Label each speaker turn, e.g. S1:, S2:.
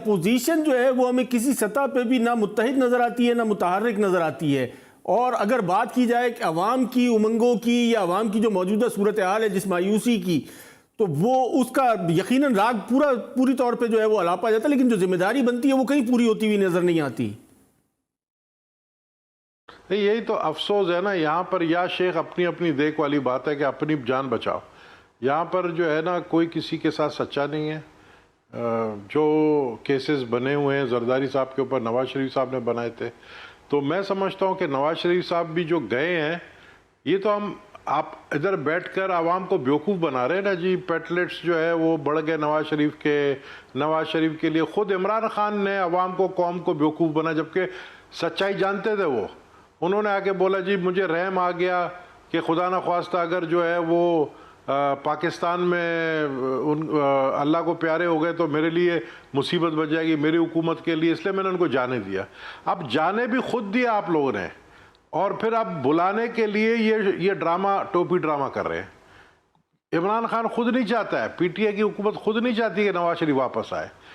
S1: Opposition जो है वो हमें किसी सतह पे भी ना मुत्तहिद नज़र आती है ना मुतहर्रिक नज़र आती है। और अगर बात की जाए कि अवाम की उमंगों की या अवाम की जो मौजूदा सूरत हाल है जिस मायूसी की, तो वो उसका यकीनन राग पूरी तौर पे जो है वो अलापा जाता है, लेकिन जो जिम्मेदारी बनती है वो कहीं पूरी होती हुई नजर नहीं आती।
S2: नहीं, यही तो अफसोस है ना यहाँ पर। या शेख अपनी अपनी देख वाली बात है कि अपनी जान बचाओ। यहाँ पर जो है ना कोई किसी के साथ सच्चा नहीं है। जो केसेस बने हुए हैं जरदारी साहब के ऊपर, नवाज शरीफ साहब ने बनाए थे, तो मैं समझता हूँ कि नवाज शरीफ साहब भी जो गए हैं, ये तो आप इधर बैठकर आवाम को बेवकूफ़ बना रहे हैं ना जी। पेटलेट्स जो है वो बढ़ गए नवाज शरीफ के लिए। ख़ुद इमरान खान ने आवाम को, कौम को बेवकूफ़ बना, जबकि सच्चाई जानते थे वो। उन्होंने आके बोला जी मुझे रहम आ गया कि खुदा न ख्वास्ता अगर जो है वो पाकिस्तान में अल्लाह को प्यारे हो गए तो मेरे लिए मुसीबत बच जाएगी, मेरी हुकूमत के लिए, इसलिए मैंने उनको जाने दिया। अब जाने भी खुद दिया आप लोगों ने, और फिर आप बुलाने के लिए ये ड्रामा, टोपी ड्रामा कर रहे हैं। इमरान खान खुद नहीं चाहता है, पीटीआई की हुकूमत खुद नहीं चाहती कि नवाज शरीफ वापस आए।